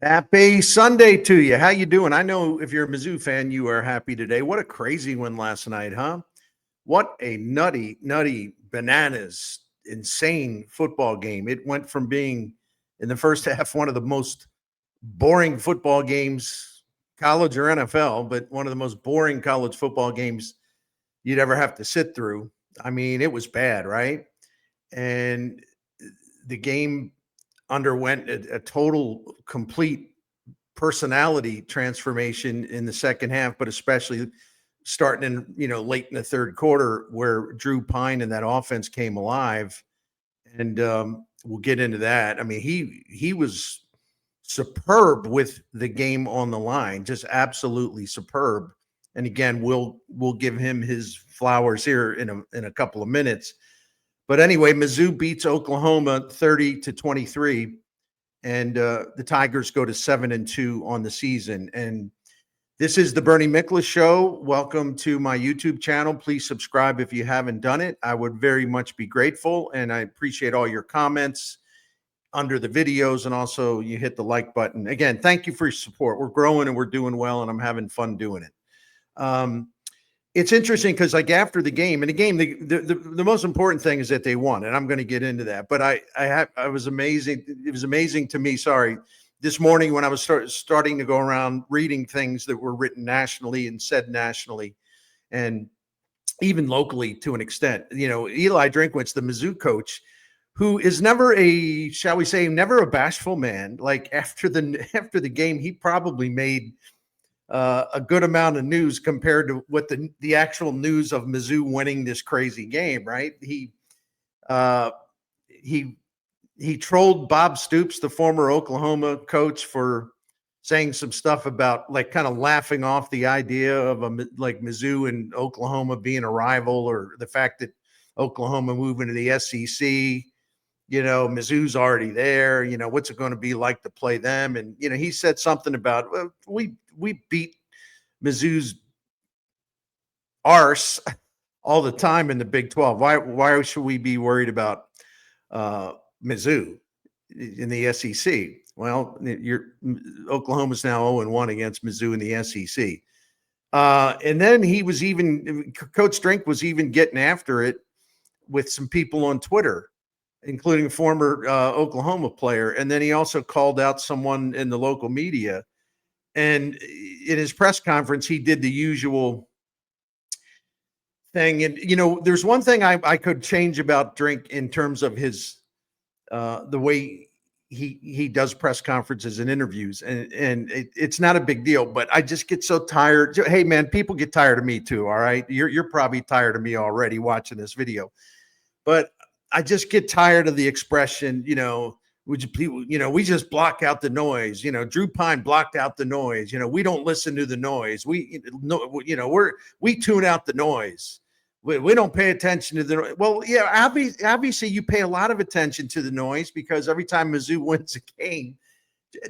Happy Sunday to you. How you doing? I know if you're a Mizzou fan, you are happy today. What a crazy one last night, huh? What a nutty, bananas, insane football game. It went from being in the first half one of the most boring football games, college or NFL, but one of the most boring college football games you'd ever have to sit through. I mean, it was bad, right? And the game underwent a total complete personality transformation in the second half, but especially starting in, late in the third quarter where Drew Pyne and that offense came alive. And we'll get into that. I mean, he was superb with the game on the line, just absolutely superb. And again, we'll give him his flowers here in a couple of minutes. But anyway, Mizzou beats Oklahoma 30-23, and the Tigers go to 7-2 on the season. And this is the Bernie Miklasz Show. Welcome to my YouTube channel. Please subscribe if you haven't done it. I would very much be grateful, and I appreciate all your comments under the videos, and also you hit the like button. Again, thank you for your support. We're growing and we're doing well, and I'm having fun doing it. It's interesting because, like, after the game, the most important thing is that they won, and I'm going to get into that. But I was amazing. It was amazing to me. Sorry, this morning when I was starting to go around reading things that were written nationally and said nationally, and even locally to an extent. Eli Drinkwitz, the Mizzou coach, who is never shall we say, never a bashful man. Like after the game, he probably made a good amount of news compared to what the actual news of Mizzou winning this crazy game, right? He trolled Bob Stoops, the former Oklahoma coach, for saying some stuff about, like, kind of laughing off the idea of like Mizzou and Oklahoma being a rival, or the fact that Oklahoma moving to the SEC. Mizzou's already there. What's it going to be like to play them? And he said something about, well, we beat Mizzou's arse all the time in the Big 12. Why should we be worried about Mizzou in the SEC? Well, Oklahoma's now 0-1 against Mizzou in the SEC. And then Coach Drink was even getting after it with some people on Twitter, including a former Oklahoma player. And then he also called out someone in the local media. And in his press conference, he did the usual thing. And, there's one thing I could change about Drink in terms of his the way he does press conferences and interviews. And it's not a big deal, but I just get so tired. Hey, man, people get tired of me too. All right. You're probably tired of me already watching this video. But I just get tired of the expression, we just block out the noise. Drew Pyne blocked out the noise. We don't listen to the noise. We tune out the noise. We don't pay attention to the noise. Well, yeah, obviously you pay a lot of attention to the noise, because every time Mizzou wins a game,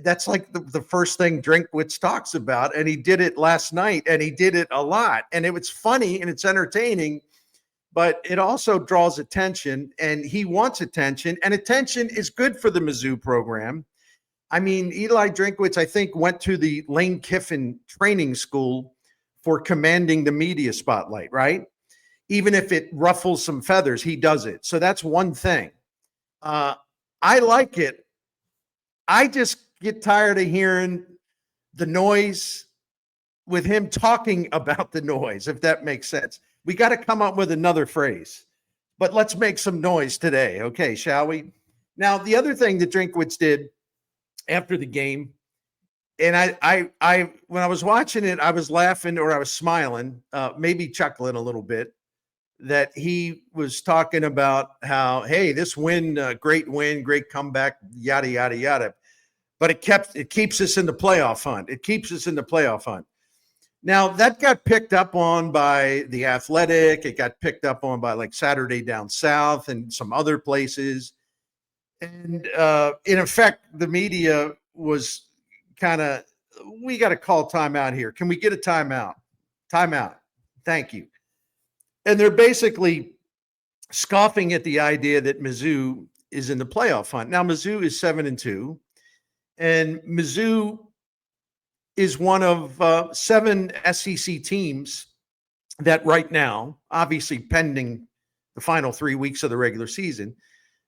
that's like the first thing Drinkwitz talks about. And he did it last night, and he did it a lot. And it was funny and it's entertaining, but it also draws attention, and he wants attention, and attention is good for the Mizzou program. I mean, Eli Drinkwitz, I think, went to the Lane Kiffin training school for commanding the media spotlight, right? Even if it ruffles some feathers, he does it. So that's one thing. I like it. I just get tired of hearing the noise with him talking about the noise, if that makes sense. We got to come up with another phrase, but let's make some noise today. Okay, shall we? Now, the other thing that Drinkwitz did after the game, and I when I was watching it, I was laughing, or I was smiling, maybe chuckling a little bit, that he was talking about how, hey, this win, great comeback, yada, yada, yada. But it keeps us in the playoff hunt. It keeps us in the playoff hunt. Now, that got picked up on by The Athletic. It got picked up on by, like, Saturday Down South and some other places. And in effect, the media was kind of, we got to call timeout here. Can we get a timeout? Timeout. Thank you. And they're basically scoffing at the idea that Mizzou is in the playoff hunt. Now, Mizzou is 7-2. And Mizzou is one of 7 SEC teams that right now, obviously pending the final 3 weeks of the regular season,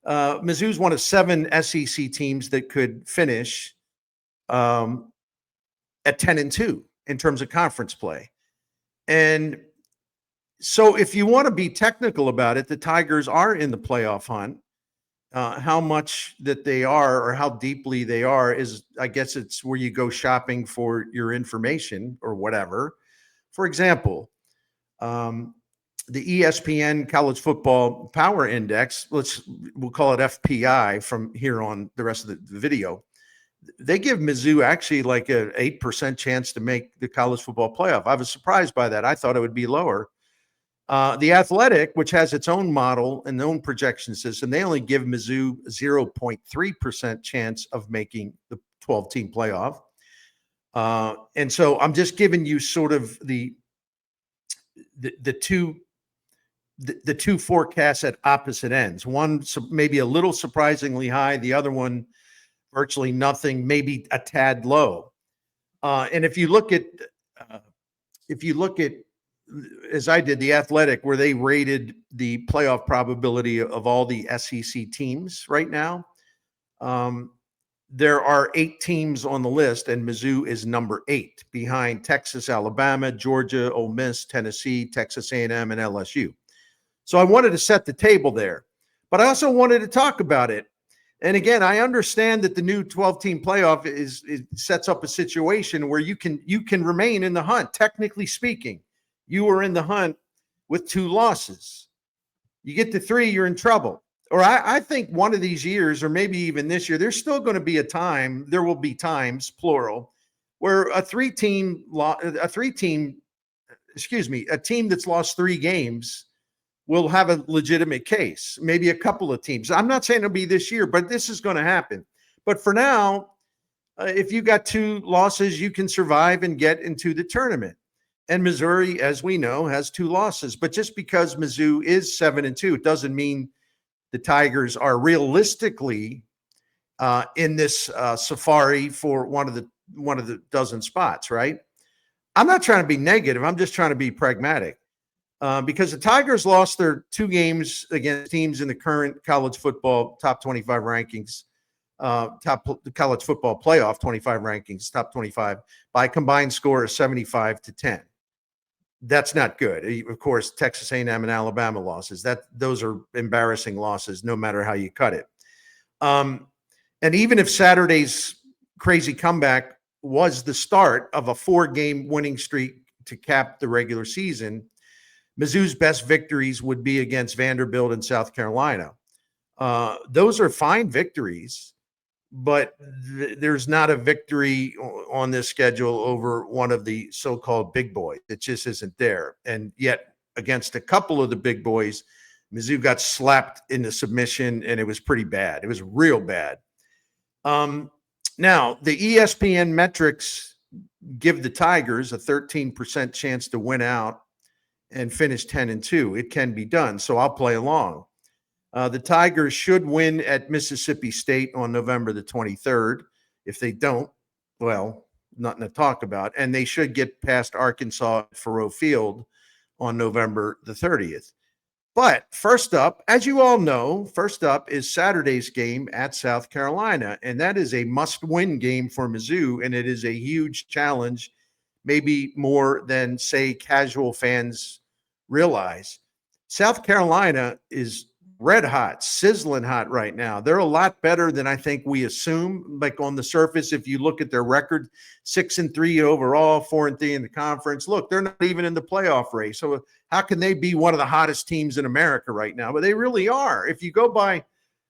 Mizzou's one of 7 SEC teams that could finish at 10-2 in terms of conference play. And so if you want to be technical about it, the Tigers are in the playoff hunt. How much that they are or how deeply they are is, I guess it's where you go shopping for your information or whatever. For example, the ESPN College Football Power Index, we'll call it FPI from here on the rest of the video. They give Mizzou actually like an 8% chance to make the college football playoff. I was surprised by that. I thought it would be lower. The Athletic, which has its own model and own projection system, they only give Mizzou 0.3% chance of making the 12-team playoff. And so I'm just giving you sort of the two forecasts at opposite ends. One maybe a little surprisingly high, the other one virtually nothing, maybe a tad low. And if you look at as I did, the Athletic, where they rated the playoff probability of all the SEC teams right now, there are 8 teams on the list, and Mizzou is number 8 behind Texas, Alabama, Georgia, Ole Miss, Tennessee, Texas A&M, and LSU. So I wanted to set the table there, but I also wanted to talk about it. And again, I understand that the new 12-team playoff it sets up a situation where you can remain in the hunt. Technically speaking, you were in the hunt with 2 losses. You get to 3, you're in trouble. Or I think one of these years, or maybe even this year, there's still going to be there will be times, plural, where a team that's lost 3 games will have a legitimate case. Maybe a couple of teams. I'm not saying it'll be this year, but this is going to happen. But for now, if you got 2 losses, you can survive and get into the tournament. And Missouri, as we know, has 2 losses. But just because Mizzou is 7-2, it doesn't mean the Tigers are realistically in this safari for one of the dozen spots, right? I'm not trying to be negative. I'm just trying to be pragmatic because the Tigers lost their 2 games against teams in the current college football top 25 rankings, the college football playoff 25 rankings, top 25 by a combined score of 75-10. That's not good. Of course, Texas A&M and Alabama losses. Those are embarrassing losses, no matter how you cut it. And even if Saturday's crazy comeback was the start of a 4-game winning streak to cap the regular season, Mizzou's best victories would be against Vanderbilt and South Carolina. Those are fine victories, but there's not a victory on this schedule over one of the so-called big boys. It just isn't there. And yet against a couple of the big boys, Mizzou got slapped into submission, and it was pretty bad. It was real bad. Now, the ESPN metrics give the Tigers a 13% chance to win out and finish 10-2. It can be done, so I'll play along. The Tigers should win at Mississippi State on November the 23rd. If they don't, well, nothing to talk about. And they should get past Arkansas at Faurot Field on November the 30th. But first up, as you all know, first up is Saturday's game at South Carolina. And that is a must-win game for Mizzou, and it is a huge challenge, maybe more than, say, casual fans realize. South Carolina is red hot, sizzling hot right now. They're a lot better than I think we assume. Like on the surface, if you look at their record, 6-3 overall, 4-3 in the conference. Look, they're not even in the playoff race. So how can they be one of the hottest teams in America right now? But they really are. If you go by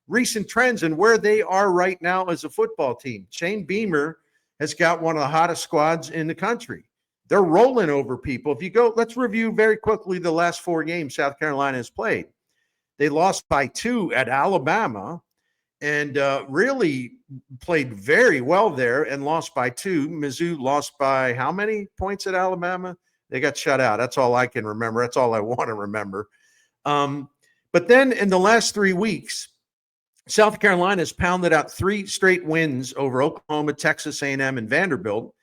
recent trends and where they are right now as a football team, Shane Beamer has got one of the hottest squads in the country. They're rolling over people. If you go, let's review very quickly the last 4 games South Carolina has played. They lost by 2 at Alabama and really played very well there and lost by 2. Mizzou lost by how many points at Alabama? They got shut out. That's all I can remember. That's all I want to remember. But then in the last 3 weeks, South Carolina has pounded out 3 straight wins over Oklahoma, Texas A&M, and Vanderbilt.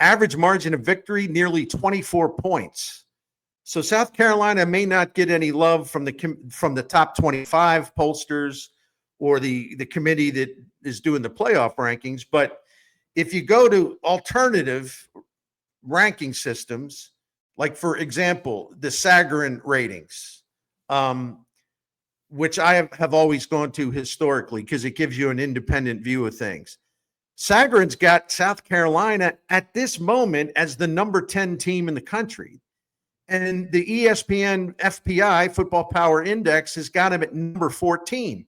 Average margin of victory, nearly 24 points. So South Carolina may not get any love from the top 25 pollsters or the committee that is doing the playoff rankings. But if you go to alternative ranking systems, like, for example, the Sagarin ratings, which I have always gone to historically because it gives you an independent view of things. Sagarin's got South Carolina at this moment as the number 10 team in the country. And the ESPN FPI, Football Power Index, has got them at number 14.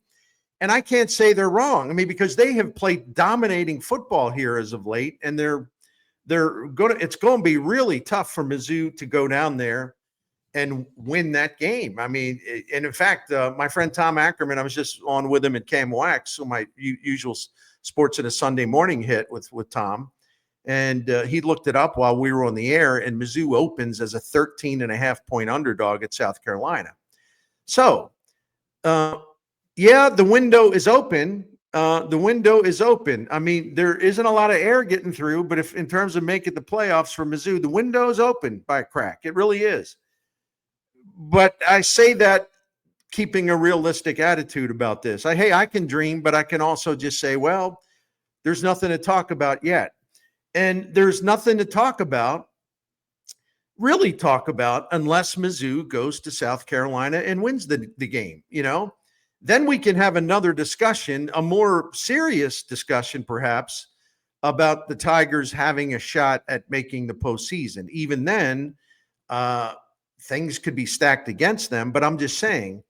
And I can't say they're wrong. I mean, because they have played dominating football here as of late, and it's going to be really tough for Mizzou to go down there and win that game. I mean, and in fact, my friend Tom Ackerman, I was just on with him at KMOX, so my usual Sports in a Sunday Morning hit with Tom. And he looked it up while we were on the air, and Mizzou opens as a 13.5-point underdog at South Carolina. So, yeah, the window is open. The window is open. I mean, there isn't a lot of air getting through, but if in terms of making the playoffs for Mizzou, the window is open by a crack. It really is. But I say that keeping a realistic attitude about this. I can dream, but I can also just say, well, there's nothing to talk about yet. And there's nothing to really talk about, unless Mizzou goes to South Carolina and wins the game, Then we can have another discussion, a more serious discussion, perhaps, about the Tigers having a shot at making the postseason. Even then, things could be stacked against them. But I'm just saying,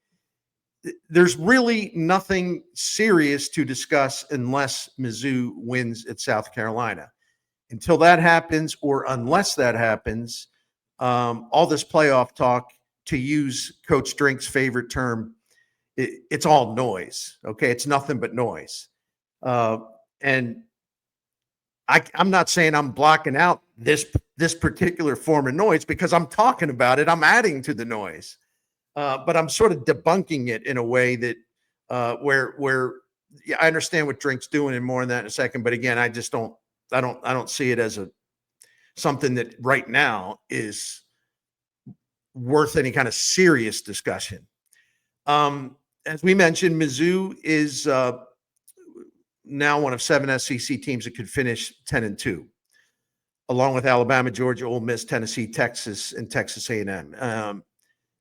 there's really nothing serious to discuss unless Mizzou wins at South Carolina. Until that happens, or unless that happens, all this playoff talk, to use Coach Drink's favorite term, it's all noise. Okay, it's nothing but noise. And I'm not saying I'm blocking out this particular form of noise, because I'm talking about it. I'm adding to the noise. But I'm sort of debunking it in a way that where yeah, I understand what Drink's doing, and more on that in a second. But again, I just don't see it as something that right now is worth any kind of serious discussion. As we mentioned, Mizzou is now one of 7 SEC teams that could finish 10-2, along with Alabama, Georgia, Ole Miss, Tennessee, Texas, and Texas A&M.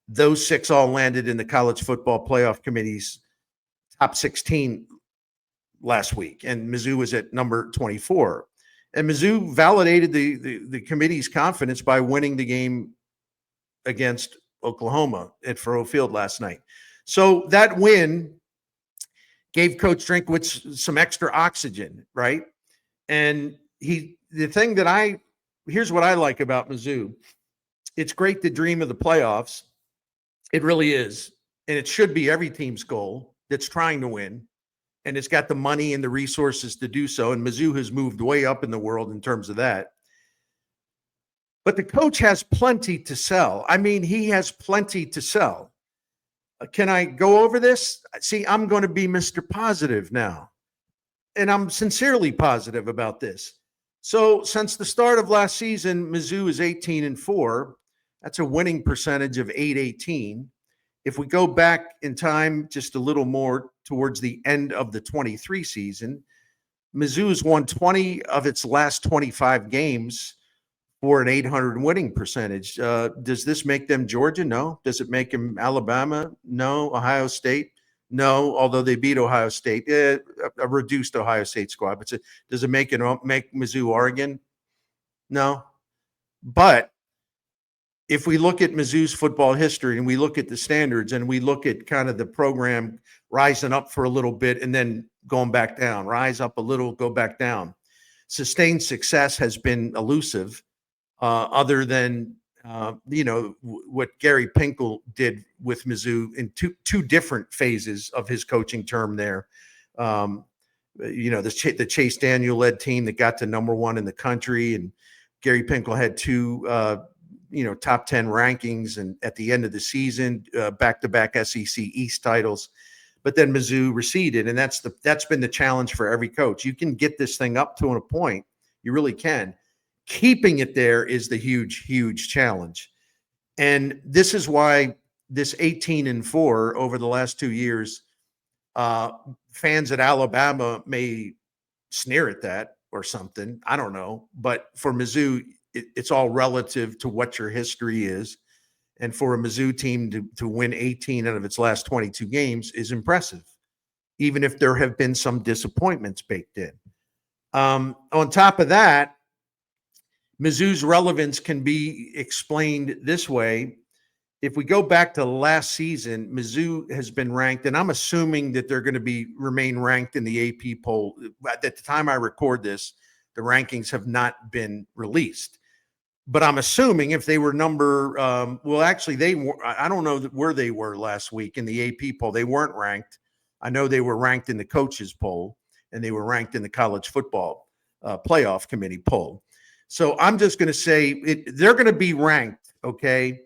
Those 6 all landed in the College Football Playoff Committee's top 16 last week, and Mizzou was at number 24. And Mizzou validated the committee's confidence by winning the game against Oklahoma at Faurot Field last night. So that win gave Coach Drinkwitz some extra oxygen, right? And here's what I like about Mizzou. It's great to dream of the playoffs. It really is. And it should be every team's goal that's trying to win. And it's got the money and the resources to do so. And Mizzou has moved way up in the world in terms of that. But the coach has plenty to sell. I mean, he has plenty to sell. Can I go over this? See, I'm going to be Mr. Positive now. And I'm sincerely positive about this. So since the start of last season, Mizzou is 18-4. That's a winning percentage of .818. If we go back in time just a little more towards the end of the 23 season, Mizzou has won 20 of its last 25 games for an .800 winning percentage. Does this make them Georgia? No. Does it make them Alabama? No. Ohio State? No, although they beat Ohio State, a reduced Ohio State squad. But does it make Mizzou Oregon? No. But if we look at Mizzou's football history and we look at the standards and we look at kind of the program rising up for a little bit and then going back down, rise up a little, go back down, sustained success has been elusive, other than, what Gary Pinkel did with Mizzou in two different phases of his coaching term there. The Chase Daniel led team that got to number 1 in the country, and Gary Pinkel had 2 top 10 rankings, and at the end of the season, back-to-back SEC East titles. but then Mizzou receded, and that's been the challenge for every coach. You can get this thing up to a point, you really can. Keeping it there is the huge challenge, and this is why this 18-4 over the last 2 years. Fans at Alabama may sneer at that or something. I don't know. But for Mizzou, it's all relative to what your history is. And for a Mizzou team to win 18 out of its last 22 games is impressive, even if there have been some disappointments baked in. On top of that, Mizzou's relevance can be explained this way. If we go back to last season, Mizzou has been ranked, and I'm assuming that they're going to remain ranked in the AP poll. At the time I record this, the rankings have not been released. But I'm assuming if they were I don't know where they were last week in the AP poll. They weren't ranked. I know they were ranked in the coaches poll, and they were ranked in the college football playoff committee poll. So I'm just going to say they're going to be ranked, okay?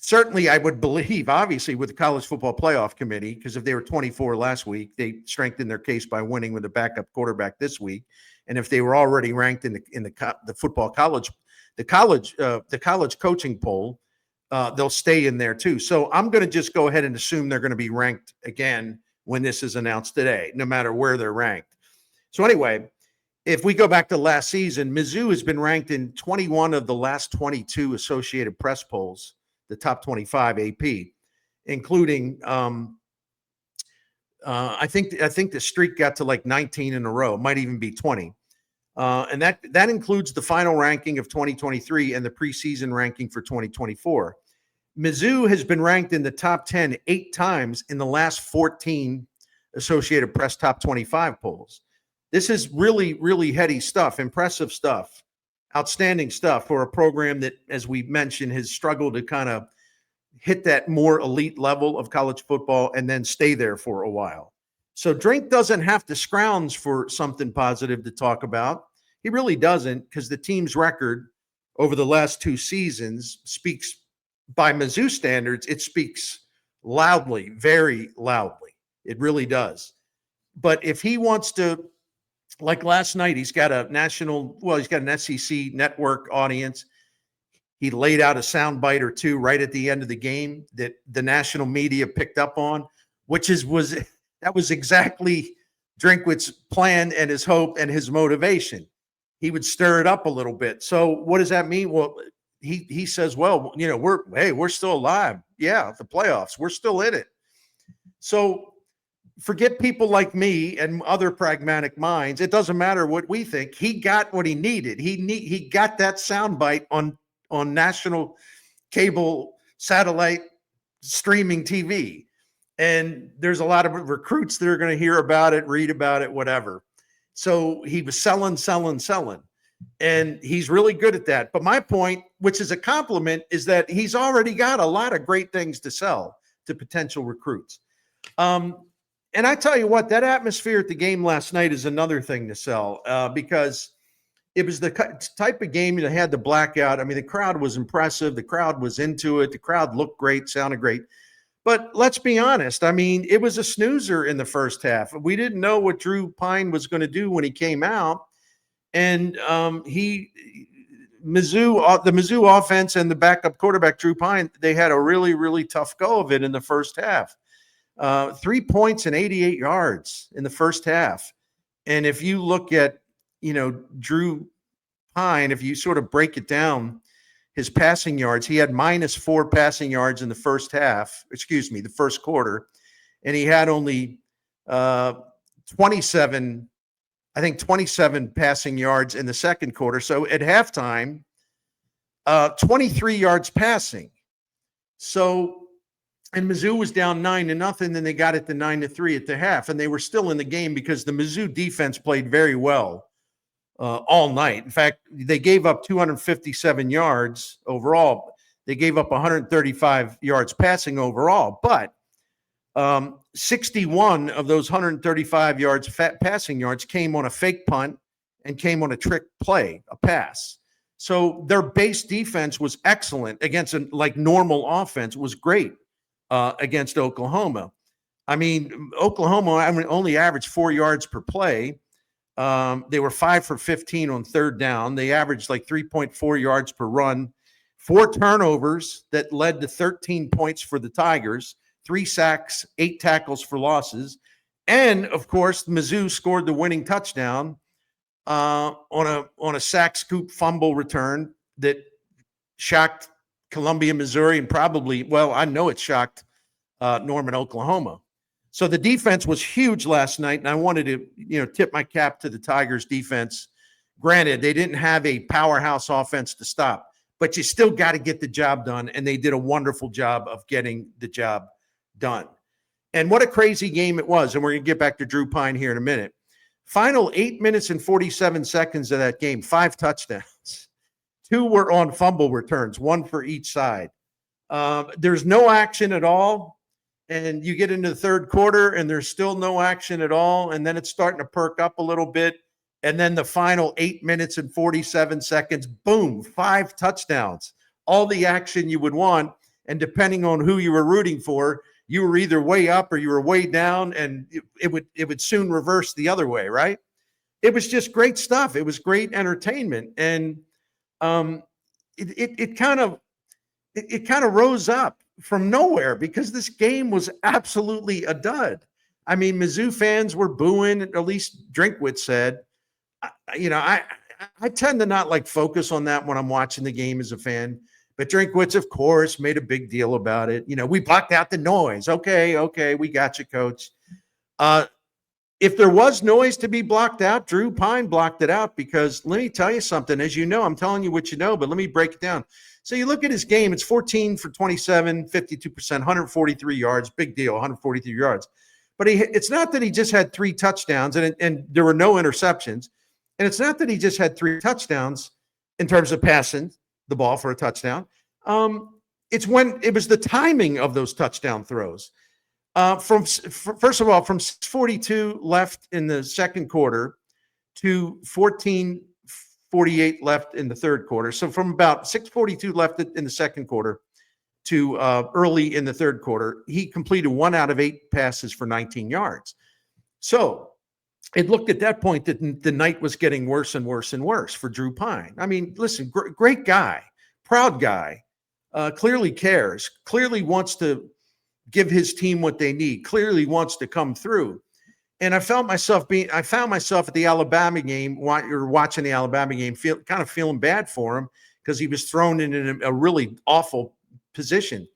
Certainly, I would believe, obviously, with the college football playoff committee, because if they were 24 last week, they strengthened their case by winning with a backup quarterback this week. And if they were already ranked in the football college, the college coaching poll, they'll stay in there too. So I'm going to just go ahead and assume they're going to be ranked again when this is announced today, no matter where they're ranked. So anyway, if we go back to last season, Mizzou has been ranked in 21 of the last 22 Associated Press polls, the top 25 AP, including I think the streak got to like 19 in a row, might even be 20. And that includes the final ranking of 2023 and the preseason ranking for 2024. Mizzou has been ranked in the top 10 8 times in the last 14 Associated Press top 25 polls. This is really heady stuff, impressive stuff, outstanding stuff for a program that, as we mentioned, has struggled to kind of hit that more elite level of college football and then stay there for a while. So Drink doesn't have to scrounge for something positive to talk about. He really doesn't, because the team's record over the last 2 seasons speaks, by Mizzou standards, it speaks loudly, very loudly. It really does. But if he wants to, like last night, he's got an SEC network audience. He laid out a soundbite or two right at the end of the game that the national media picked up on, which was exactly Drinkwitz's plan and his hope and his motivation. He would stir it up a little bit. So what does that mean? Well, he says, well, we're still alive. Yeah, the playoffs, we're still in it. So forget people like me and other pragmatic minds. It doesn't matter what we think. He got what he needed. He got that soundbite on national cable satellite streaming TV. And there's a lot of recruits that are going to hear about it, read about it, whatever. So he was selling. And he's really good at that. But my point, which is a compliment, is that he's already got a lot of great things to sell to potential recruits. And I tell you what, that atmosphere at the game last night is another thing to sell, because it was the type of game that had the blackout. I mean, the crowd was impressive. The crowd was into it. The crowd looked great, sounded great. But let's be honest. I mean, it was a snoozer in the first half. We didn't know what Drew Pyne was going to do when he came out. And the Mizzou offense and the backup quarterback, Drew Pyne, they had a really tough go of it in the first half. 3 points and 88 yards in the first half. And if you look at, Drew Pyne, if you sort of break it down, his passing yards, he had -4 passing yards in the first quarter. And he had only 27 passing yards in the second quarter. So at halftime, 23 yards passing. So, and Mizzou was down 9-0, then they got it to 9-3 at the half, and they were still in the game because the Mizzou defense played very well all night. In fact, they gave up 257 yards overall. They gave up 135 yards passing overall, but 61 of those 135 yards passing yards came on a fake punt and came on a trick play, a pass. So their base defense was excellent against normal offense, was great against Oklahoma. I mean, Oklahoma only averaged 4 yards per play. They were 5 for 15 on third down. They averaged like 3.4 yards per run, 4 turnovers that led to 13 points for the Tigers, 3 sacks, 8 tackles for losses. And of course, Mizzou scored the winning touchdown on a sack scoop fumble return that shocked Columbia, Missouri, and probably, well, I know it shocked Norman, Oklahoma. So the defense was huge last night, and I wanted to, tip my cap to the Tigers defense. Granted, they didn't have a powerhouse offense to stop, but you still got to get the job done, and they did a wonderful job of getting the job done. And what a crazy game it was, and we're going to get back to Drew Pyne here in a minute. Final 8 minutes and 47 seconds of that game, 5 touchdowns. 2 were on fumble returns, 1 for each side. There's no action at all. And you get into the third quarter and there's still no action at all. And then it's starting to perk up a little bit. And then the final 8 minutes and 47 seconds, boom, 5 touchdowns, all the action you would want. And depending on who you were rooting for, you were either way up or you were way down, and it would soon reverse the other way, right? It was just great stuff. It was great entertainment. And it kind of rose up from nowhere because this game was absolutely a dud. I mean, Mizzou fans were booing, at least Drinkwitz said. I tend to not like focus on that when I'm watching the game as a fan. But Drinkwitz, of course, made a big deal about it. We blocked out the noise. Okay, we got you, coach. If there was noise to be blocked out, Drew Pyne blocked it out because let me tell you something. As you know, I'm telling you what you know, but let me break it down. So you look at his game, it's 14 for 27, 52%, 143 yards, big deal, 143 yards. But it's not that he just had 3 touchdowns and there were no interceptions. And it's not that he just had 3 touchdowns in terms of passing the ball for a touchdown. It's when it was the timing of those touchdown throws. First of all, from 6:42 left in the second quarter to 14:48 left in the third quarter. So from about 6:42 left in the second quarter to early in the third quarter, he completed 1 out of 8 passes for 19 yards. So it looked at that point that the night was getting worse and worse and worse for Drew Pyne. I mean, listen, great guy, proud guy, clearly cares, clearly wants to give his team what they need, clearly wants to come through. And I found myself at the Alabama game, watching the Alabama game, feeling bad for him because he was thrown in a really awful position.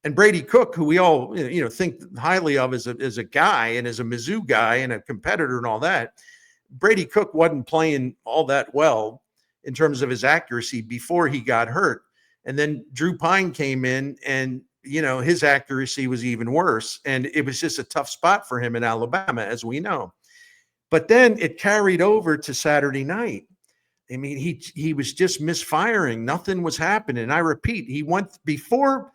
And Brady Cook, who we all think highly of as a guy and as a Mizzou guy and a competitor and all that, Brady Cook wasn't playing all that well in terms of his accuracy before he got hurt. And then Drew Pyne came in and his accuracy was even worse. And it was just a tough spot for him in Alabama, as we know. But then it carried over to Saturday night. I mean, he was just misfiring. Nothing was happening. I repeat, he went before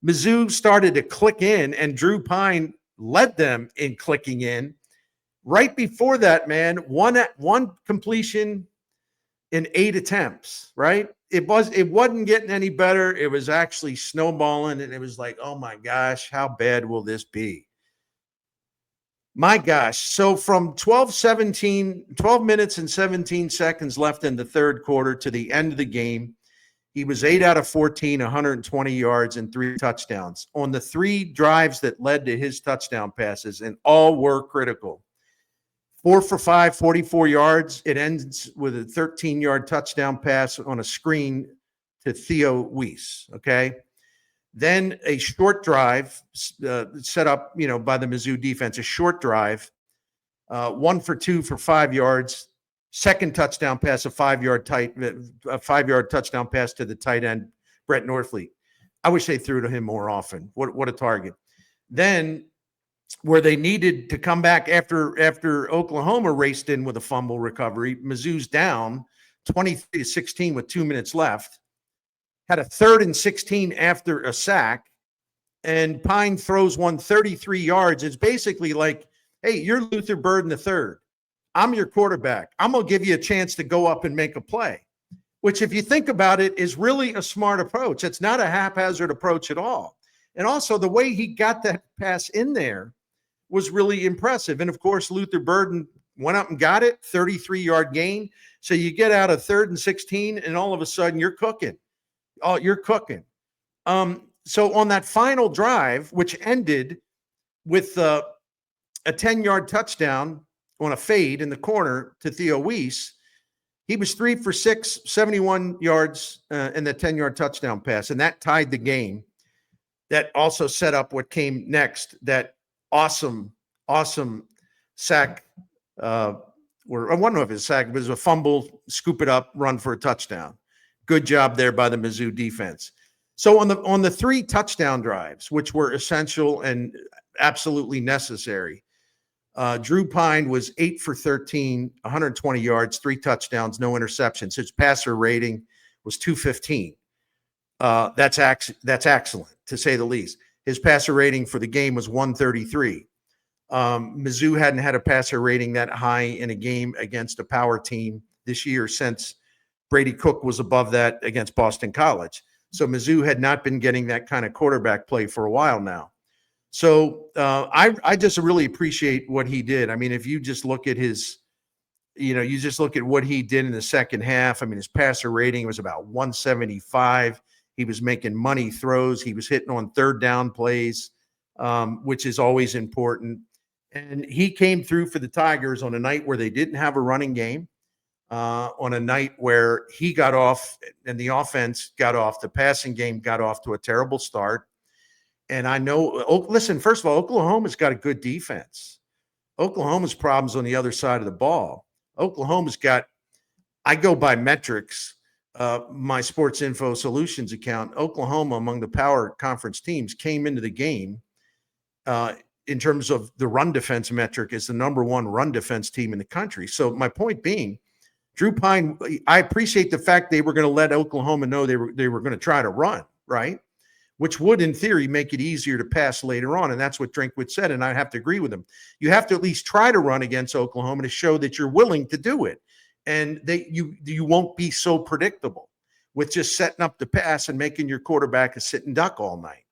Mizzou started to click in and Drew Pyne led them in clicking in. Right before that, man, one completion in 8 attempts, right? It wasn't getting any better. It was actually snowballing, and it was like, oh my gosh, how bad will this be? My gosh. So from 12 minutes and 17 seconds left in the third quarter to the end of the game, he was 8 out of 14, 120 yards and 3 touchdowns on the 3 drives that led to his touchdown passes, and all were critical. 4 for 5, 44 yards. It ends with a 13-yard touchdown pass on a screen to Theo Weiss, okay? Then a short drive set up, by the Mizzou defense, a short drive, 1 for 2 for 5 yards. Second touchdown pass, a 5-yard touchdown pass to the tight end, Brett Norfleet. I wish they threw to him more often. What a target. Then where they needed to come back after Oklahoma raced in with a fumble recovery, Mizzou's down 23-16 with 2 minutes left, had a 3rd and 16 after a sack, and Pyne throws one 33 yards. It's basically like, hey, you're Luther Burden III. I'm your quarterback. I'm going to give you a chance to go up and make a play, which, if you think about it, is really a smart approach. It's not a haphazard approach at all. And also the way he got that pass in there was really impressive. And of course, Luther Burden went up and got it, 33-yard gain. So you get out of 3rd and 16, and all of a sudden you're cooking. Oh, you're cooking. So on that final drive, which ended with a 10-yard touchdown on a fade in the corner to Theo Weiss, he was 3 for 6, 71 yards, and the 10-yard touchdown pass, and that tied the game. That also set up what came next, that awesome sack, or I don't know if it's a sack, it was a fumble, scoop it up, run for a touchdown. Good job there by the Mizzou defense. So on the 3 touchdown drives, which were essential and absolutely necessary, Drew Pyne was 8 for 13, 120 yards, 3 touchdowns, no interceptions. His passer rating was 215. That's excellent, to say the least. His passer rating for the game was 133. Mizzou hadn't had a passer rating that high in a game against a power team this year since Brady Cook was above that against Boston College. So Mizzou had not been getting that kind of quarterback play for a while now. So I just really appreciate what he did. I mean, if you just look at you just look at what he did in the second half. I mean, his passer rating was about 175. He was making money throws. He was hitting on 3rd down plays, which is always important. And he came through for the Tigers on a night where they didn't have a running game, on a night where he got off and the offense got off, the passing game got off to a terrible start. And I know, listen, first of all, Oklahoma's got a good defense. Oklahoma's problems on the other side of the ball. Oklahoma's got, I go by metrics, my Sports Info Solutions account. Oklahoma, among the power conference teams, came into the game in terms of the run defense metric, is the number 1 run defense team in the country. So my point being, Drew Pyne, I appreciate the fact they were going to let Oklahoma know they were going to try to run, right? Which would, in theory, make it easier to pass later on. And that's what Drinkwitz said, and I have to agree with him. You have to at least try to run against Oklahoma to show that you're willing to do it. And you won't be so predictable with just setting up the pass and making your quarterback a sit and duck all night.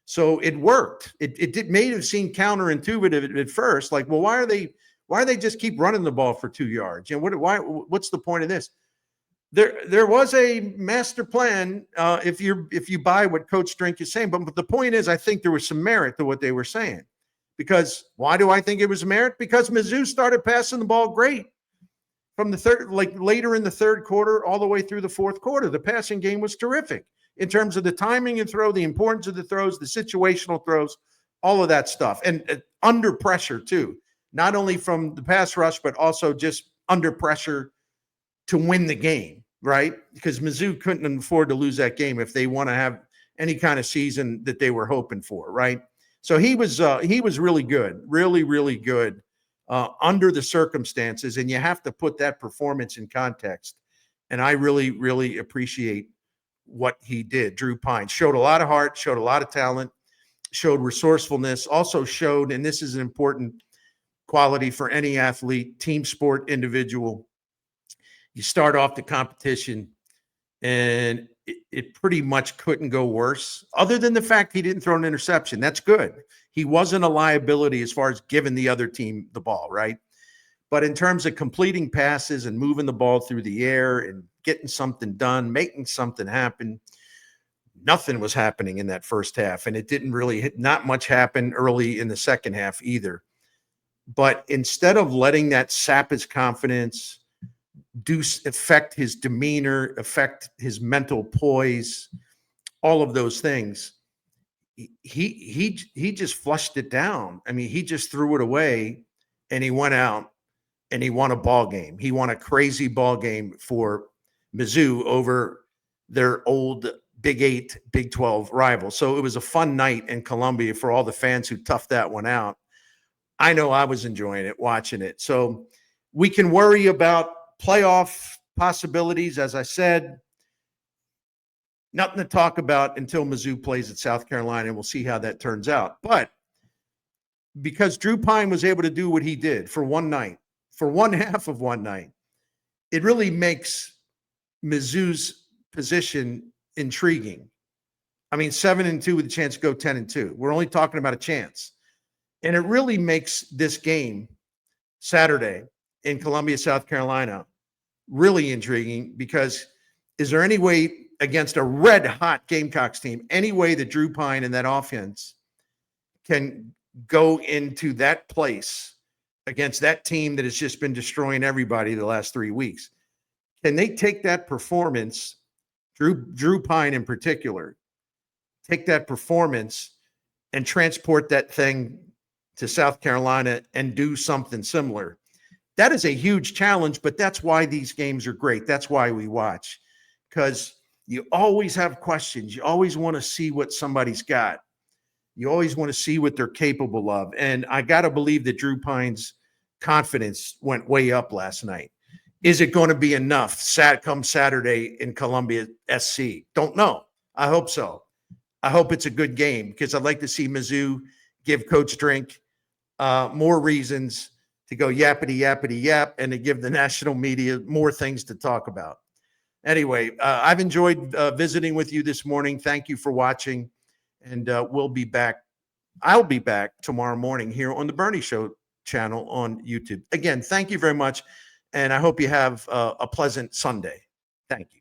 So it worked. It may have seemed counterintuitive at first, like, well, why are they just keep running the ball for 2 yards? You know, what's the point of this? There was a master plan, if you buy what Coach Drink is saying. But the point is, I think there was some merit to what they were saying. Because why do I think it was merit? Because Mizzou started passing the ball great from later in the 3rd quarter all the way through the 4th quarter. The passing game was terrific in terms of the timing and throw, the importance of the throws, the situational throws, all of that stuff, and under pressure too. Not only from the pass rush, but also just under pressure to win the game, right? Because Mizzou couldn't afford to lose that game if they want to have any kind of season that they were hoping for, right? So he was really good, really, really good under the circumstances, and you have to put that performance in context. And I really, really appreciate what he did. Drew Pyne showed a lot of heart, showed a lot of talent, showed resourcefulness, also showed, and this is an important quality for any athlete, team sport, individual. You start off the competition, and it pretty much couldn't go worse, other than the fact he didn't throw an interception. That's good. He wasn't a liability as far as giving the other team the ball, right? But in terms of completing passes and moving the ball through the air and getting something done, making something happen, nothing was happening in that first half. And it didn't really, not much happen early in the second half either. But instead of letting that sap his confidence, affect his demeanor, affect his mental poise, all of those things, he just flushed it down. I mean, he just threw it away, and he went out and he won a ball game. He won a crazy ball game for Mizzou over their old Big 8, Big 12 rival. So it was a fun night in Columbia for all the fans who toughed that one out. I know I was enjoying it, watching it. So we can worry about playoff possibilities. As I said, nothing to talk about until Mizzou plays at South Carolina, and we'll see how that turns out. But because Drew Pyne was able to do what he did for one night, for one half of one night, it really makes Mizzou's position intriguing. I mean, 7-2 with a chance to go 10-2. We're only talking about a chance. And it really makes this game Saturday in Columbia, South Carolina, really intriguing because is there any way against a red hot Gamecocks team, any way that Drew Pyne and that offense can go into that place against that team that has just been destroying everybody the last 3 weeks? Can they take that performance, Drew Pyne in particular, take that performance and transport that thing to South Carolina and do something similar? That is a huge challenge, but that's why these games are great. That's why we watch, because you always have questions. You always want to see what somebody's got. You always want to see what they're capable of. And I got to believe that Drew Pyne's confidence went way up last night. Is it going to be enough come Saturday in Columbia SC? Don't know. I hope so. I hope it's a good game because I'd like to see Mizzou give Coach Drink more reasons to go yappity, yappity, yap, and to give the national media more things to talk about. Anyway, I've enjoyed visiting with you this morning. Thank you for watching, and we'll be back. I'll be back tomorrow morning here on the Bernie Show channel on YouTube. Again, thank you very much, and I hope you have a pleasant Sunday. Thank you.